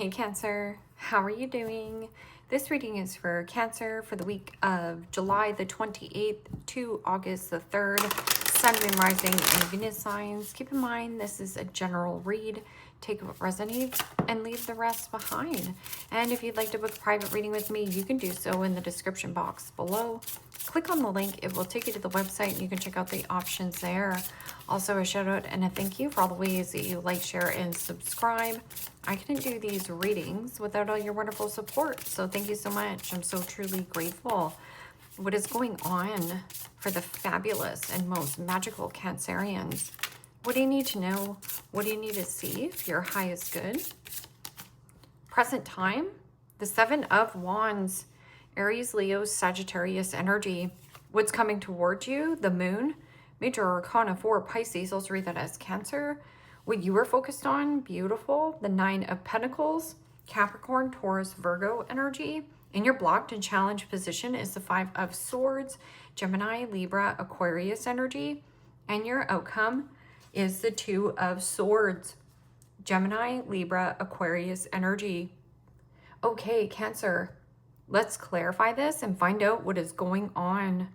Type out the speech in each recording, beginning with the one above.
Hey Cancer, how are you doing? This reading is for Cancer for the week of July the 28th to August the 3rd. Sun, Moon, Rising, and Venus signs. Keep in mind this is a general read. Take what resonates and leave the rest behind. And if you'd like to book a private reading with me, you can do so in the description box below. Click on the link, it will take you to the website and you can check out the options there. Also a shout out and a thank you for all the ways that you like, share, and subscribe. I couldn't do these readings without all your wonderful support, so thank you so much. I'm so truly grateful. What is going on for the fabulous and most magical Cancerians? What do you need to know? What do you need to see if your high is good? Present time, the Seven of Wands, Aries, Leo, Sagittarius energy. What's coming towards you? The Moon, Major Arcana 4, Pisces. Also read that as Cancer. What you are focused on, beautiful. The Nine of Pentacles, Capricorn, Taurus, Virgo energy. In your blocked and challenged position is the Five of Swords, Gemini, Libra, Aquarius energy. And your outcome is the Two of Swords, Gemini, Libra, Aquarius energy. Okay, Cancer, let's clarify this and find out what is going on.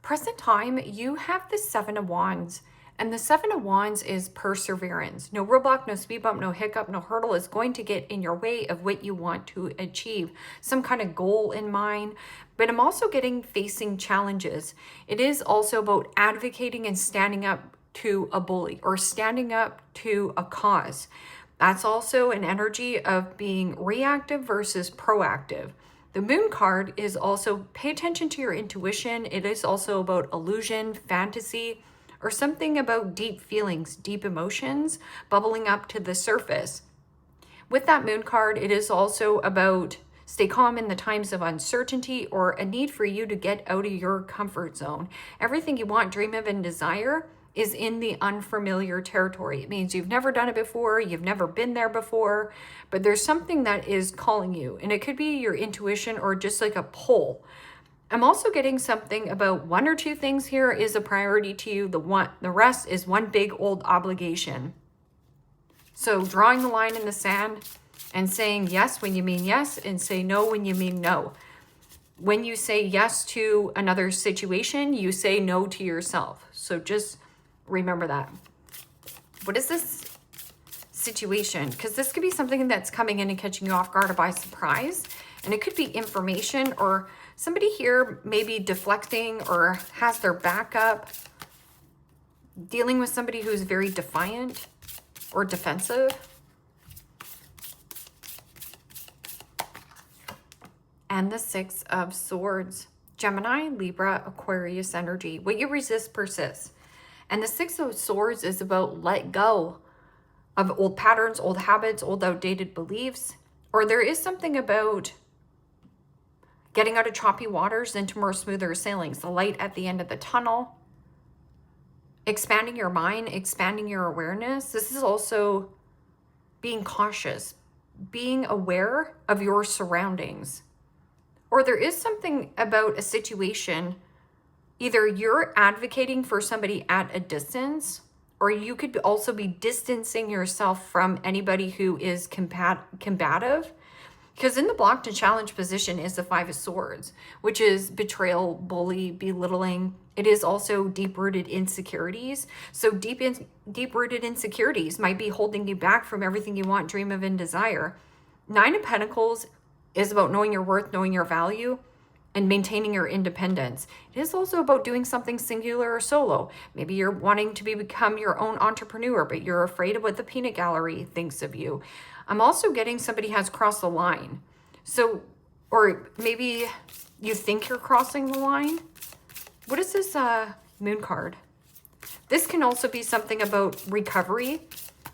Present time, you have the Seven of Wands. And the Seven of Wands is perseverance. No roadblock, no speed bump, no hiccup, no hurdle is going to get in your way of what you want to achieve. Some kind of goal in mind. But I'm also getting facing challenges. It is also about advocating and standing up to a bully or standing up to a cause. That's also an energy of being reactive versus proactive. The Moon card is also pay attention to your intuition. It is also about illusion, fantasy, or something about deep feelings, deep emotions bubbling up to the surface. With that Moon card, it is also about stay calm in the times of uncertainty or a need for you to get out of your comfort zone. Everything you want, dream of, and desire is in the unfamiliar territory. It means you've never done it before, you've never been there before, but there's something that is calling you, and it could be your intuition or just like a pull. I'm also getting something about one or two things here is a priority to you. The rest is one big old obligation. So drawing the line in the sand and saying yes when you mean yes and say no when you mean no. When you say yes to another situation, you say no to yourself. So just remember that. What is this situation? Because this could be something that's coming in and catching you off guard or by surprise. And it could be information or somebody here maybe deflecting or has their back up, dealing with somebody who's very defiant or defensive. And the Six of Swords, Gemini, Libra, Aquarius energy. What you resist persists. And the Six of Swords is about let go of old patterns, old habits, old outdated beliefs. Or there is something about getting out of choppy waters into more smoother sailings. The light at the end of the tunnel. Expanding your mind, expanding your awareness. This is also being cautious, being aware of your surroundings. Or there is something about a situation, either you're advocating for somebody at a distance, or you could also be distancing yourself from anybody who is combative. Because in the blocked and challenged position is the Five of Swords, which is betrayal, bully, belittling. It is also deep-rooted insecurities. So deep-rooted insecurities might be holding you back from everything you want, dream of, and desire. Nine of Pentacles is about knowing your worth, knowing your value, and maintaining your independence. It is also about doing something singular or solo. Maybe you're wanting to become your own entrepreneur, but you're afraid of what the peanut gallery thinks of you. I'm also getting somebody has crossed the line. So, or maybe you think you're crossing the line. What is this Moon card? This can also be something about recovery,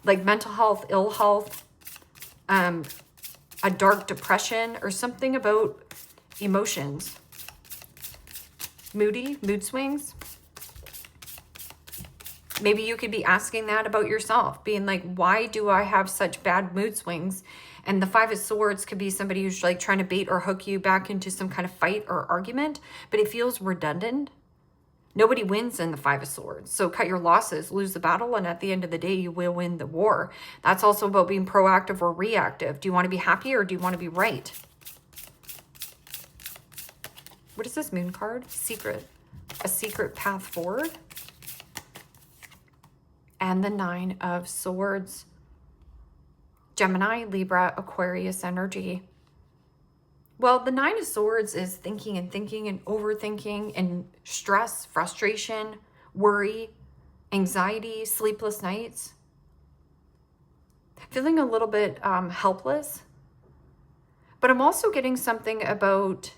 like mental health, ill health, a dark depression, or something about emotions. Mood swings. Maybe you could be asking that about yourself, being like, why do I have such bad mood swings? And the Five of Swords could be somebody who's like trying to bait or hook you back into some kind of fight or argument, but it feels redundant. Nobody wins in the Five of Swords. So cut your losses, lose the battle, and at the end of the day, you will win the war. That's also about being proactive or reactive. Do you want to be happy or do you want to be right? What is this moon card? Secret. A secret path forward. And the Nine of Swords. Gemini, Libra, Aquarius energy. Well, the Nine of Swords is thinking and thinking and overthinking and stress, frustration, worry, anxiety, sleepless nights. Feeling a little bit helpless. But I'm also getting something about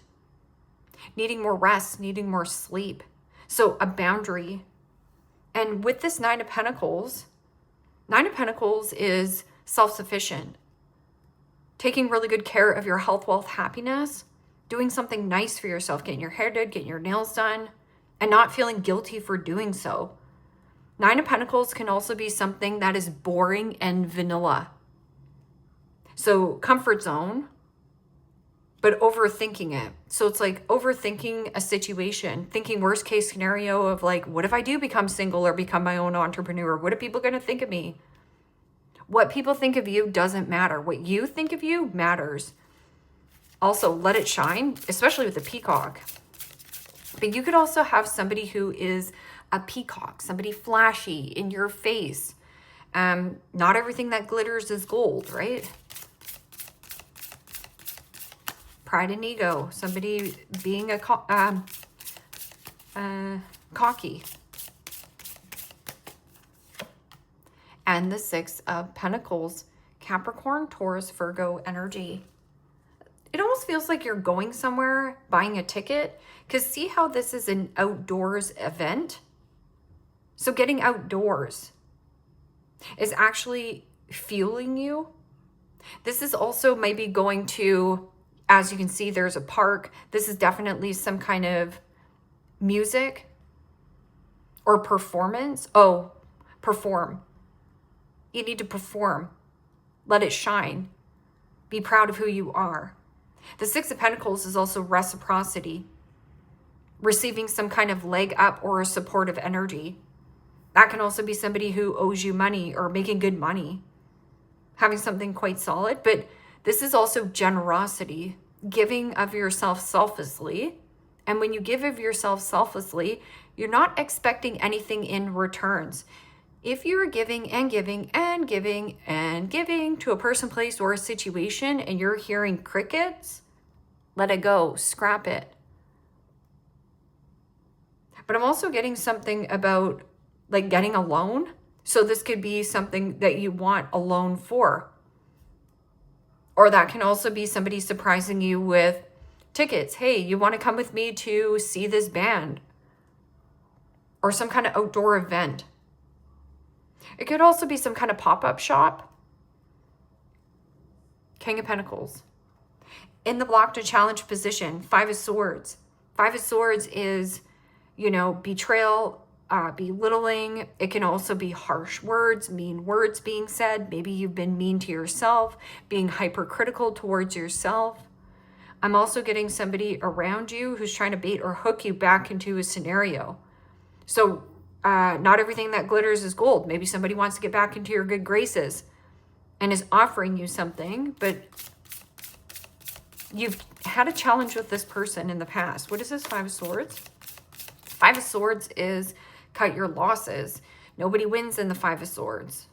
needing more rest, needing more sleep. So a boundary. And with this Nine of Pentacles is self-sufficient. Taking really good care of your health, wealth, happiness, doing something nice for yourself, getting your hair done, getting your nails done, and not feeling guilty for doing so. Nine of Pentacles can also be something that is boring and vanilla. So comfort zone, but overthinking it. So it's like overthinking a situation, thinking worst case scenario of like, what if I do become single or become my own entrepreneur? What are people going to think of me? What people think of you doesn't matter. What you think of you matters. Also, let it shine, especially with the peacock. But you could also have somebody who is a peacock, somebody flashy in your face. Not everything that glitters is gold, right? Pride and ego, somebody being a cocky. And the Six of Pentacles, Capricorn, Taurus, Virgo energy. It almost feels like you're going somewhere, buying a ticket, because see how this is an outdoors event? So getting outdoors is actually fueling you. This is also maybe going to, as you can see, there's a park. This is definitely some kind of music or performance. Oh, perform. You need to perform. Let it shine. Be proud of who you are. The Six of Pentacles is also reciprocity. Receiving some kind of leg up or a supportive energy. That can also be somebody who owes you money or making good money. Having something quite solid. But this is also generosity. Giving of yourself selflessly. And when you give of yourself selflessly, you're not expecting anything in returns. If you're giving and giving and giving and giving to a person, place, or a situation and you're hearing crickets, let it go, scrap it. But I'm also getting something about like getting a loan. So this could be something that you want a loan for. Or that can also be somebody surprising you with tickets. Hey, you want to come with me to see this band? Or some kind of outdoor event. It could also be some kind of pop-up shop. King of Pentacles. In the blocked and challenged position, Five of Swords. Five of Swords is, betrayal, belittling. It can also be harsh words, mean words being said. Maybe you've been mean to yourself, being hypercritical towards yourself. I'm also getting somebody around you who's trying to bait or hook you back into a scenario. So not everything that glitters is gold. Maybe somebody wants to get back into your good graces and is offering you something, but you've had a challenge with this person in the past. What is this Five of Swords? Five of Swords is cut your losses. Nobody wins in the Five of Swords.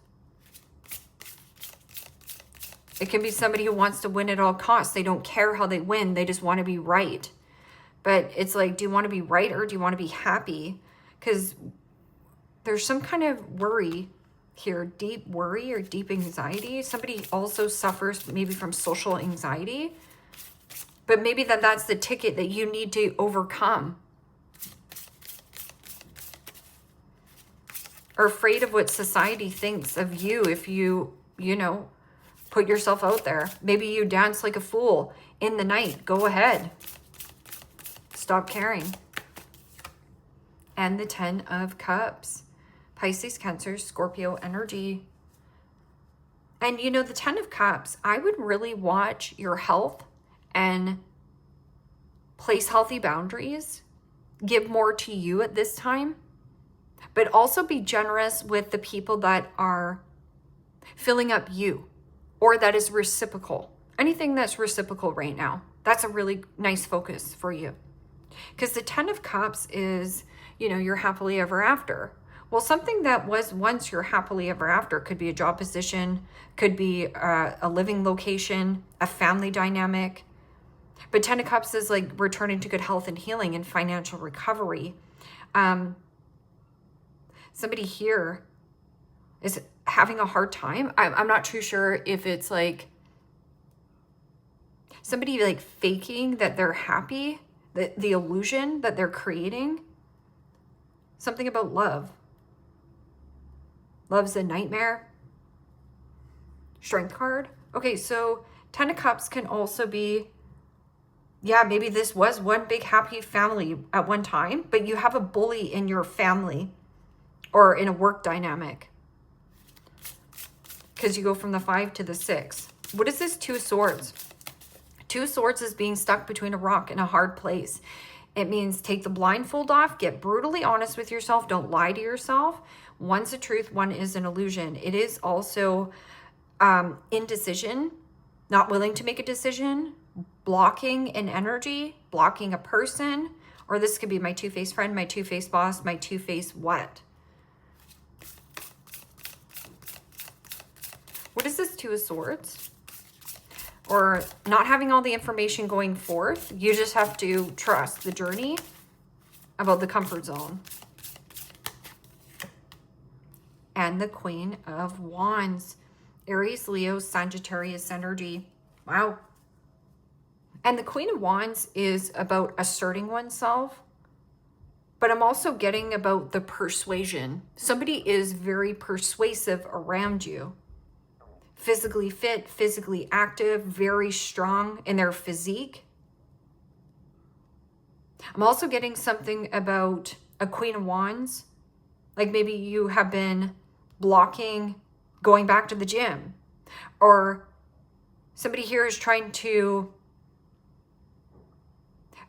It can be somebody who wants to win at all costs. They don't care how they win. They just want to be right. But it's like, do you want to be right or do you want to be happy? Because there's some kind of worry here, deep worry or deep anxiety. Somebody also suffers maybe from social anxiety, but maybe that's the ticket that you need to overcome. Or afraid of what society thinks of you if you, put yourself out there. Maybe you dance like a fool in the night. Go ahead. Stop caring. And the Ten of Cups. Pisces, Cancer, Scorpio energy. And the Ten of Cups, I would really watch your health and place healthy boundaries give more to you at this time, but also be generous with the people that are filling up you, or that is reciprocal. Anything that's reciprocal right now, that's a really nice focus for you. Because the 10 of Cups is, you know, your happily ever after. Well, something that was once your happily ever after could be a job position, could be a living location, a family dynamic. But 10 of Cups is like returning to good health and healing and financial recovery. Somebody here is having a hard time. I'm not too sure if it's like somebody like faking that they're happy, the illusion that they're creating. Something about love. Love's a nightmare. Strength card. Okay, so 10 of Cups can also be, yeah, maybe this was one big happy family at one time, but you have a bully in your family or in a work dynamic. Because you go from the 5 to the 6. What is this 2 of Swords? 2 of Swords is being stuck between a rock and a hard place. It means take the blindfold off, get brutally honest with yourself, don't lie to yourself. One's the truth, one is an illusion. It is also indecision, not willing to make a decision, blocking an energy, blocking a person, or this could be my two-faced friend, my two-faced boss, my two-faced what? What is this 2 of Swords? Or not having all the information going forth. You just have to trust the journey about the comfort zone. And the Queen of Wands. Aries, Leo, Sagittarius energy. Wow. And the Queen of Wands is about asserting oneself. But I'm also getting about the persuasion. Somebody is very persuasive around you. Physically fit, physically active, very strong in their physique. I'm also getting something about a Queen of Wands. Like maybe you have been blocking going back to the gym. Or somebody here is trying to,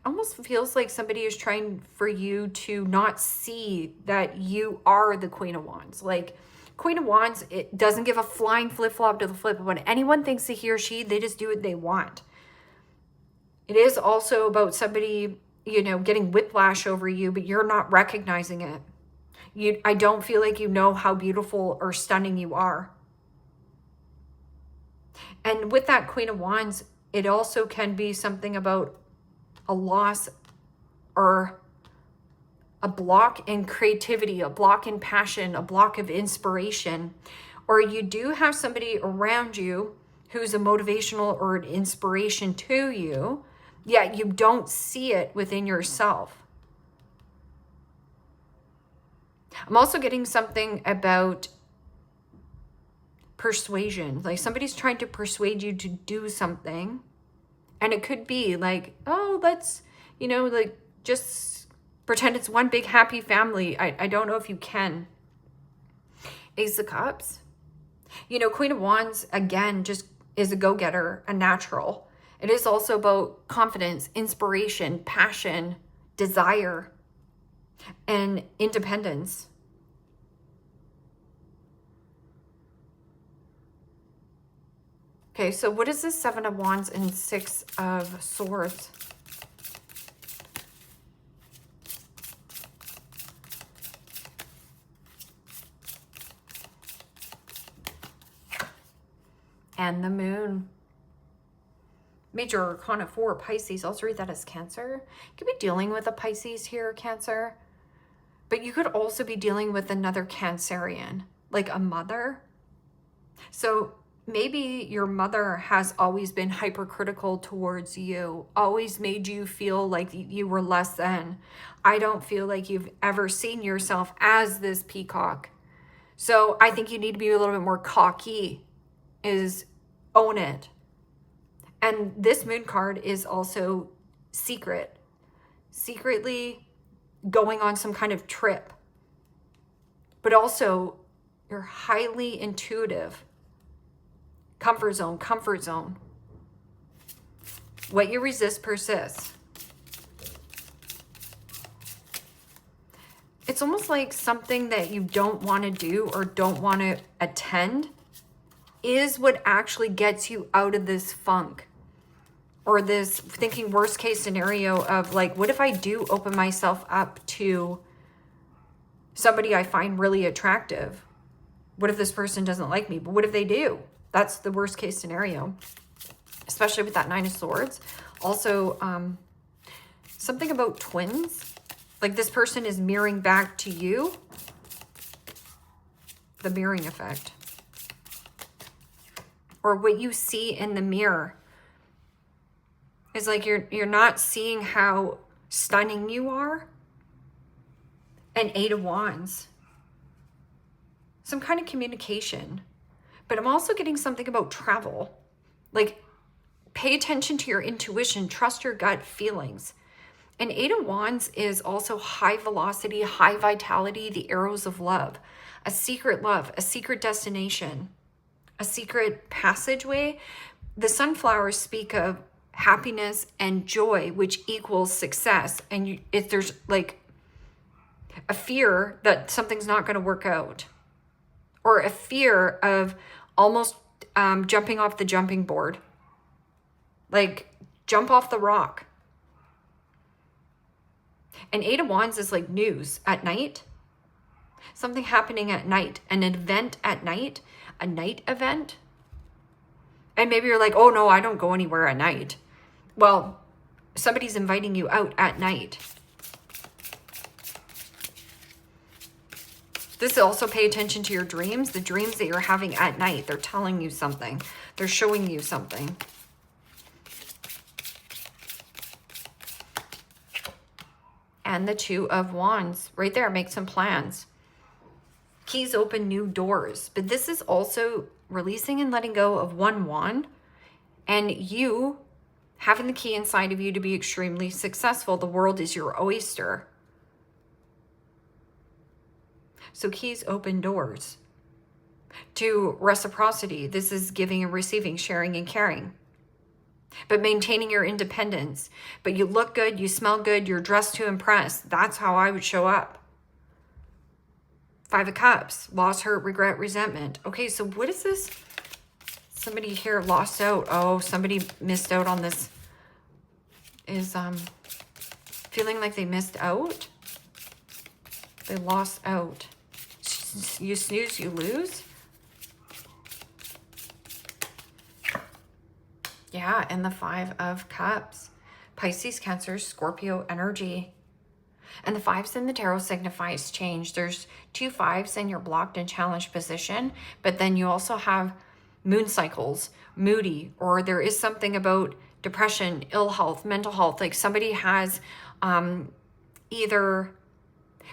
almost feels like somebody is trying for you to not see that you are the Queen of Wands. Like Queen of Wands, it doesn't give a flying flip-flop to the flip. When anyone thinks that he or she, they just do what they want. It is also about somebody, you know, getting whiplash over you, but you're not recognizing it. I don't feel like you know how beautiful or stunning you are. And with that Queen of Wands, it also can be something about a loss or a block in creativity, a block in passion, a block of inspiration. Or you do have somebody around you who's a motivational or an inspiration to you, yet you don't see it within yourself. I'm also getting something about persuasion. Like somebody's trying to persuade you to do something. And it could be like, oh, let's, you know, like just pretend it's one big happy family. I don't know if you can. Ace of Cups. You know, Queen of Wands, again, just is a go-getter, a natural. It is also about confidence, inspiration, passion, desire, and independence. Okay, so what is this 7 of Wands and 6 of Swords? And the Moon. Major Arcana 4, Pisces. I'll also read that as Cancer. You could be dealing with a Pisces here, Cancer. But you could also be dealing with another Cancerian, like a mother. So maybe your mother has always been hypercritical towards you, always made you feel like you were less than. I don't feel like you've ever seen yourself as this peacock. So I think you need to be a little bit more cocky, is own it. And this Moon card is also secret. Secretly going on some kind of trip. But also, you're highly intuitive. Comfort zone, comfort zone. What you resist persists. It's almost like something that you don't want to do or don't want to attend is what actually gets you out of this funk, or this thinking worst case scenario of like, what if I do open myself up to somebody I find really attractive? What if this person doesn't like me? But what if they do? That's the worst case scenario, especially with that Nine of Swords. Also, something about twins. Like this person is mirroring back to you. The mirroring effect. Or what you see in the mirror is like you're not seeing how stunning you are. And Eight of Wands. Some kind of communication. But I'm also getting something about travel. Like, pay attention to your intuition. Trust your gut feelings. And Eight of Wands is also high velocity, high vitality, the arrows of love. A secret love, a secret destination, a secret passageway. The sunflowers speak of happiness and joy, which equals success. And if there's like a fear that something's not going to work out, or a fear of almost jumping off the jumping board, like jump off the rock. And Eight of Wands is like news at night. Something happening at night. An event at night. A night event. And maybe you're like, oh no, I don't go anywhere at night. Well, somebody's inviting you out at night. This also, pay attention to your dreams. The dreams that you're having at night. They're telling you something. They're showing you something. And the Two of Wands right there. Make some plans. Keys open new doors. But this is also releasing and letting go of one wand. And you having the key inside of you to be extremely successful. The world is your oyster. So keys open doors to reciprocity. This is giving and receiving, sharing and caring. But maintaining your independence. But you look good, you smell good, you're dressed to impress. That's how I would show up. Five of Cups, loss, hurt, regret, resentment. Okay, so what is this? Somebody here lost out. Oh, somebody missed out on this. Is feeling like they missed out. They lost out. You snooze, you lose. Yeah, and the Five of Cups. Pisces, Cancer, Scorpio energy. And the fives in the tarot signifies change. There's two fives in your blocked and challenged position, but then you also have moon cycles, moody, or there is something about depression, ill health, mental health. Like somebody has either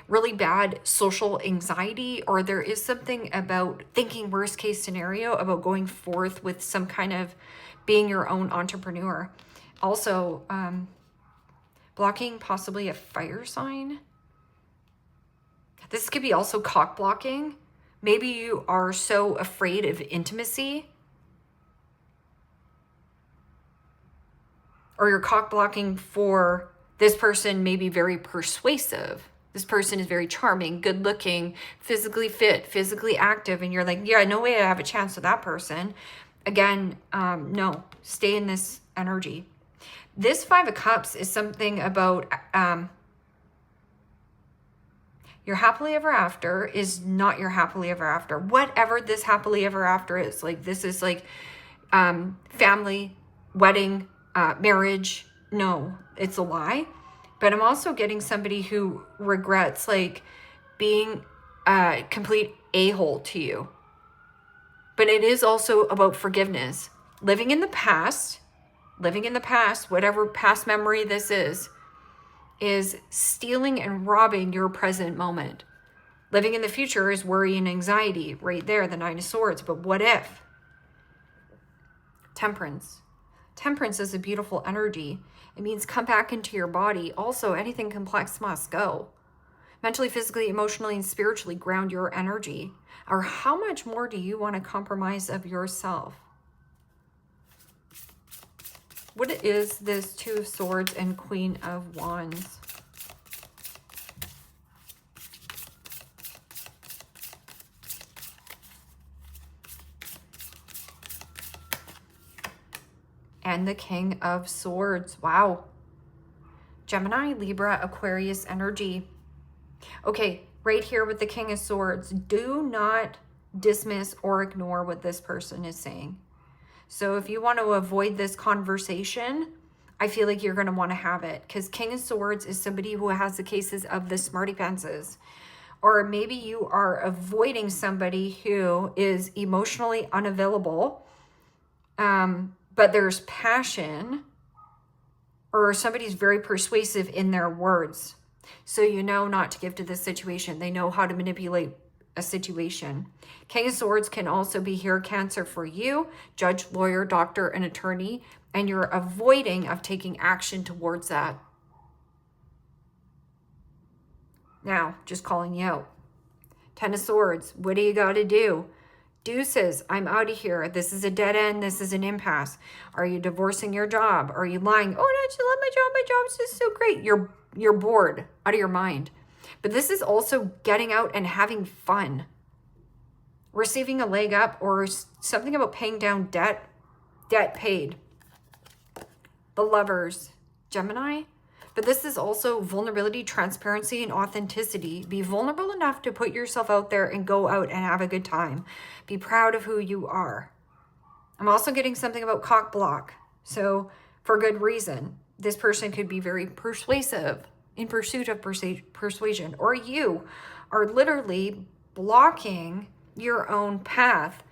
really bad social anxiety, or there is something about thinking worst case scenario about going forth with some kind of being your own entrepreneur. Also, blocking possibly a fire sign. This could be also cock blocking. Maybe you are so afraid of intimacy, or you're cock blocking for this person may be very persuasive. This person is very charming, good looking, physically fit, physically active. And you're like, yeah, no way I have a chance with that person. Again, no, stay in this energy. This Five of Cups is something about your happily ever after is not your happily ever after. Whatever this happily ever after is. Like this is like family, wedding, marriage. No, it's a lie. But I'm also getting somebody who regrets like being a complete a-hole to you. But it is also about forgiveness. Living in the past, whatever past memory this is stealing and robbing your present moment. Living in the future is worry and anxiety. Right there, the Nine of Swords. But what if? Temperance. Temperance is a beautiful energy. It means come back into your body. Also, anything complex must go. Mentally, physically, emotionally, and spiritually ground your energy. Or how much more do you want to compromise of yourself? What is this Two of Swords and Queen of Wands? and the King of Swords. Wow. Gemini, Libra, Aquarius energy. Okay, right here with the King of Swords, do not dismiss or ignore what this person is saying. So if you want to avoid this conversation, I feel like you're going to want to have it, because King of Swords is somebody who has the cases of the smarty pants's. Or maybe you are avoiding somebody who is emotionally unavailable, but there's passion, or somebody's very persuasive in their words. So you know not to give to this situation. They know how to manipulate a situation. King of Swords can also be here, Cancer, for you, judge, lawyer, doctor, and attorney, and you're avoiding of taking action towards that. Now, just calling you out. Ten of Swords, what do you got to do? Deuces, I'm out of here. This is a dead end. This is an impasse. Are you divorcing your job? Are you lying? Oh, no, I just love my job. My job's just so great. You're bored out of your mind. But this is also getting out and having fun. Receiving a leg up, or something about paying down debt. Debt paid. The Lovers, Gemini. But this is also vulnerability, transparency, and authenticity. Be vulnerable enough to put yourself out there and go out and have a good time. Be proud of who you are. I'm also getting something about cock block. So for good reason. This person could be very persuasive, in pursuit of persuasion. Or you are literally blocking your own path,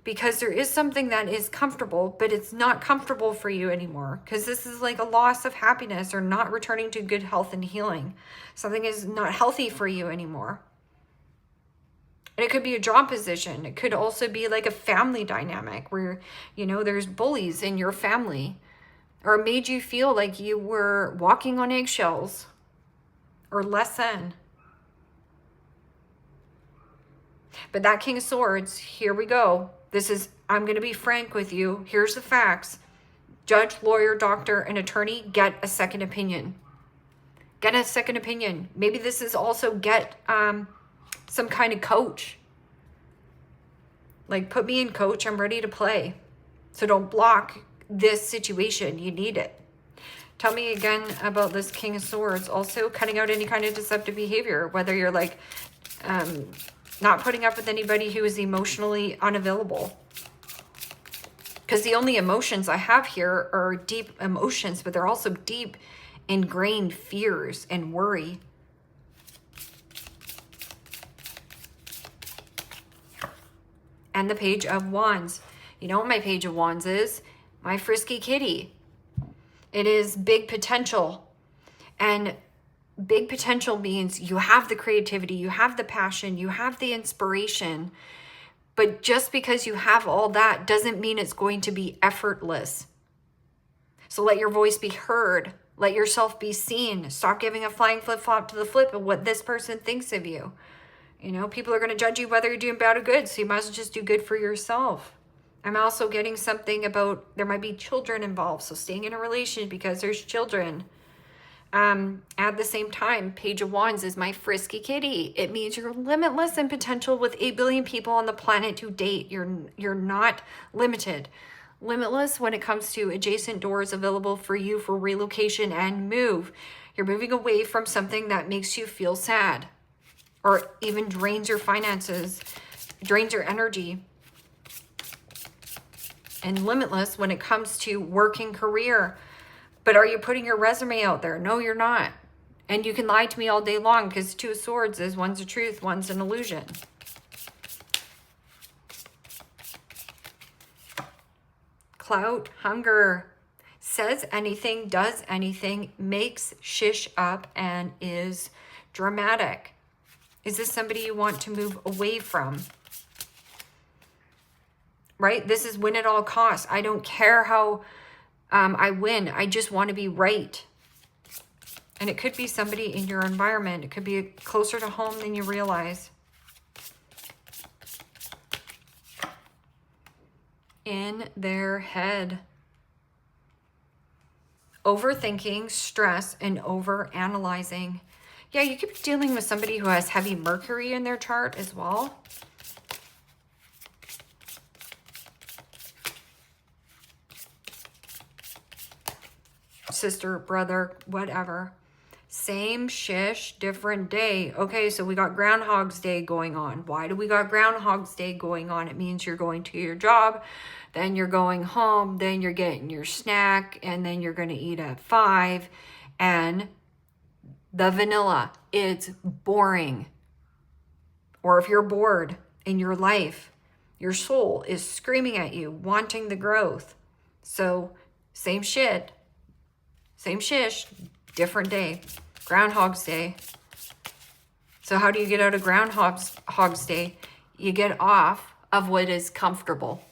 because there is something that is comfortable, but it's not comfortable for you anymore, because this is like a loss of happiness or not returning to good health and healing. Something is not healthy for you anymore. And it could be a job position. It could also be like a family dynamic where, you know, there's bullies in your family, or made you feel like you were walking on eggshells or less than. But that King of Swords, here we go. This is, I'm going to be frank with you. Here's the facts. Judge, lawyer, doctor, and attorney, get a second opinion. Get a second opinion. Maybe this is also get some kind of coach. Like, put me in, coach. I'm ready to play. So don't block this situation. You need it. Tell me again about this King of Swords. Also, cutting out any kind of deceptive behavior, whether you're like not putting up with anybody who is emotionally unavailable. Because the only emotions I have here are deep emotions, but they're also deep ingrained fears and worry. And the Page of Wands. You know what my Page of Wands is? My frisky kitty. It is big potential. And big potential means you have the creativity, you have the passion, you have the inspiration. But just because you have all that doesn't mean it's going to be effortless. So let your voice be heard. Let yourself be seen. Stop giving a flying flip-flop to the flip of what this person thinks of you. You know, people are going to judge you whether you're doing bad or good, so you might as well just do good for yourself. I'm also getting something about there might be children involved, so staying in a relationship because there's children. At the same time, Page of Wands is my frisky kitty. It means you're limitless in potential with 8 billion people on the planet to date. You're not limited. Limitless when it comes to adjacent doors available for you for relocation and move. You're moving away from something that makes you feel sad or even drains your finances, drains your energy. And limitless when it comes to working career. But are you putting your resume out there? No, you're not. And you can lie to me all day long because 2 of Swords is one's a truth, one's an illusion. Clout, hunger, says anything, does anything, makes shish up, and is dramatic. Is this somebody you want to move away from? Right? This is win at all costs. I don't care how I win. I just want to be right. And it could be somebody in your environment. It could be closer to home than you realize. In their head. Overthinking, stress, and overanalyzing. Yeah, you could be dealing with somebody who has heavy Mercury in their chart as well. sister, brother, whatever. Same shish, different day. Okay, so we got Groundhog's Day going on. Why do we got Groundhog's Day going on? It means you're going to your job, then you're going home, then you're getting your snack, and then you're going to eat at 5. And the vanilla, it's boring. Or if you're bored in your life, your soul is screaming at you, wanting the growth. So same shit, same shish, different day. Groundhog's Day. So how do you get out of Groundhog's Day? You get off of what is comfortable.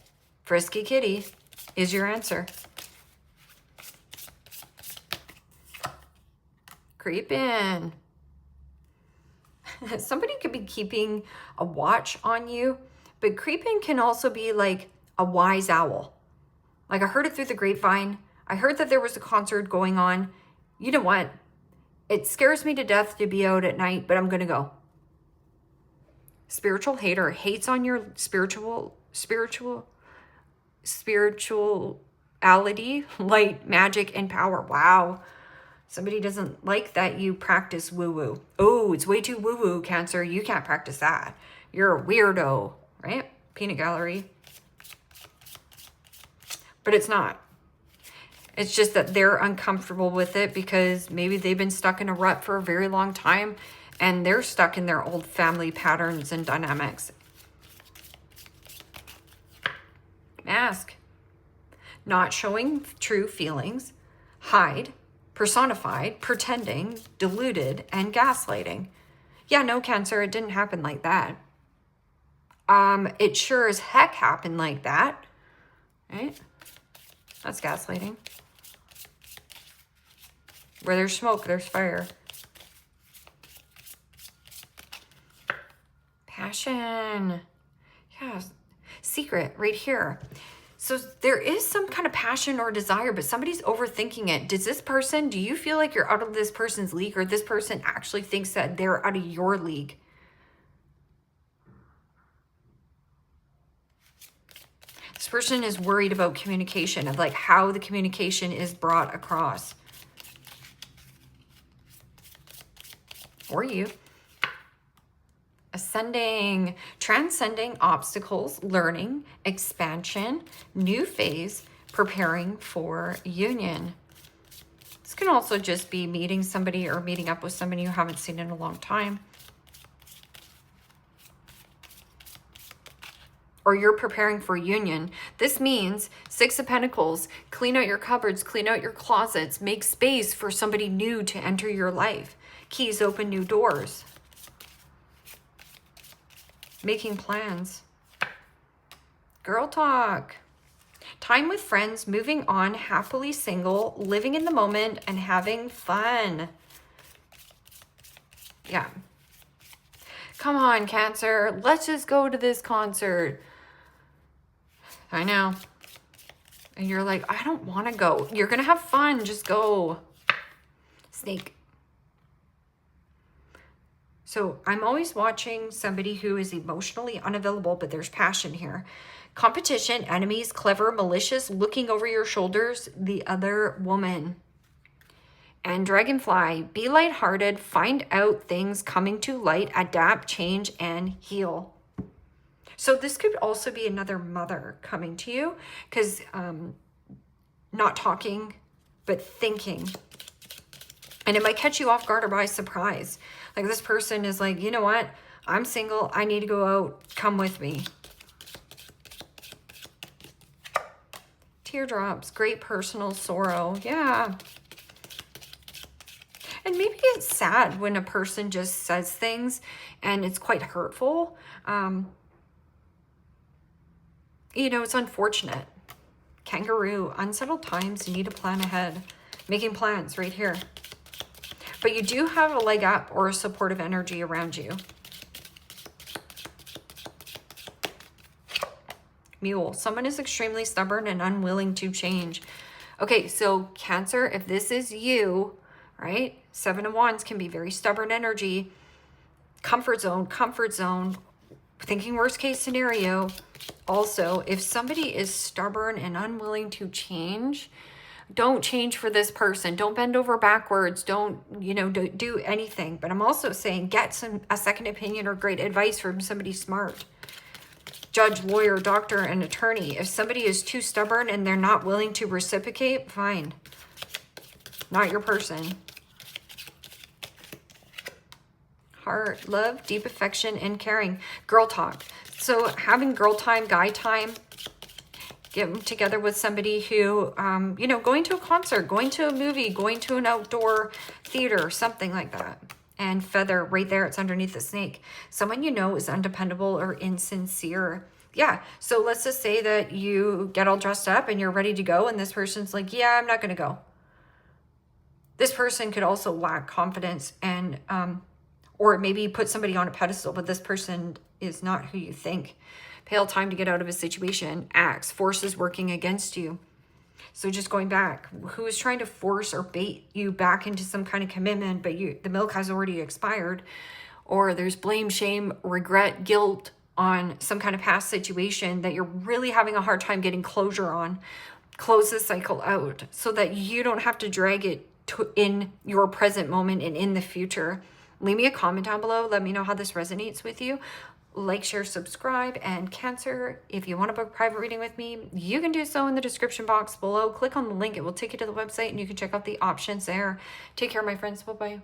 Frisky kitty is your answer. Creep in. Somebody could be keeping a watch on you, but creeping can also be like a wise owl. Like I heard it through the grapevine. I heard that there was a concert going on. You know what? It scares me to death to be out at night, but I'm going to go. Spiritual hater hates on your spirituality, light, magic, and power. Wow. Somebody doesn't like that you practice woo-woo. Oh, it's way too woo-woo, Cancer. You can't practice that. You're a weirdo, right? Peanut gallery. But it's not. It's just that they're uncomfortable with it because maybe they've been stuck in a rut for a very long time and they're stuck in their old family patterns and dynamics. Mask. Not showing true feelings. Hide. Personified. Pretending. Deluded. And gaslighting. Yeah, no, Cancer, it didn't happen like that. It sure as heck happened like that. Right? That's gaslighting. Where there's smoke, there's fire. Passion. Yeah. Secret right here. So there is some kind of passion or desire, but somebody's overthinking it. Do you feel like you're out of this person's league, or this person actually thinks that they're out of your league? This person is worried about communication, of like how the communication is brought across. Or you. Ascending, transcending obstacles, learning, expansion, new phase, preparing for union. This can also just be meeting somebody or meeting up with somebody you haven't seen in a long time. Or you're preparing for union. This means 6 of Pentacles, clean out your cupboards, clean out your closets, make space for somebody new to enter your life. Keys open new doors. Making plans. Girl talk. Time with friends, moving on, happily single, living in the moment, and having fun. Yeah. Come on, Cancer. Let's just go to this concert. I know. And you're like, I don't want to go. You're going to have fun. Just go. Snake. So I'm always watching somebody who is emotionally unavailable, but there's passion here. Competition, enemies, clever, malicious, looking over your shoulders, the other woman. And Dragonfly, be lighthearted, find out things coming to light, adapt, change, and heal. So this could also be another mother coming to you, because not talking, but thinking. And it might catch you off guard or by surprise. Like this person is like, you know what? I'm single. I need to go out. Come with me. Teardrops. Great personal sorrow. Yeah. And maybe it's sad when a person just says things and it's quite hurtful. You know, it's unfortunate. Kangaroo. Unsettled times. You need to plan ahead. Making plans right here. But you do have a leg up or a supportive energy around you. Mule. Someone is extremely stubborn and unwilling to change. Okay, so Cancer, if this is you, right? 7 of Wands can be very stubborn energy. Comfort zone, thinking worst case scenario. Also, if somebody is stubborn and unwilling to change, Don't change for this person. Don't bend over backwards. Don't, you know, do anything. But I'm also saying get a second opinion or great advice from somebody smart. Judge, lawyer, doctor, and attorney. If somebody is too stubborn and they're not willing to reciprocate, fine. Not your person. Heart, love, deep affection, and caring. Girl talk. So having girl time, guy time, get together with somebody who, you know, going to a concert, going to a movie, going to an outdoor theater, something like that. And feather, right there, it's underneath the snake. Someone you know is undependable or insincere. Yeah, so let's just say that you get all dressed up and you're ready to go, and this person's like, yeah, I'm not going to go. This person could also lack confidence and, or maybe put somebody on a pedestal, but this person is not who you think. Pale time to get out of a situation. Axe, forces working against you. So just going back, who is trying to force or bait you back into some kind of commitment, but the milk has already expired, or there's blame, shame, regret, guilt on some kind of past situation that you're really having a hard time getting closure on. Close this cycle out so that you don't have to drag it in your present moment and in the future. Leave me a comment down below. Let me know how this resonates with you. Like, share, subscribe, and Cancer, if you want to book a private reading with me, you can do so in the description box below. Click on the link. It will take you to the website and you can check out the options there. Take care, my friends. Bye-bye.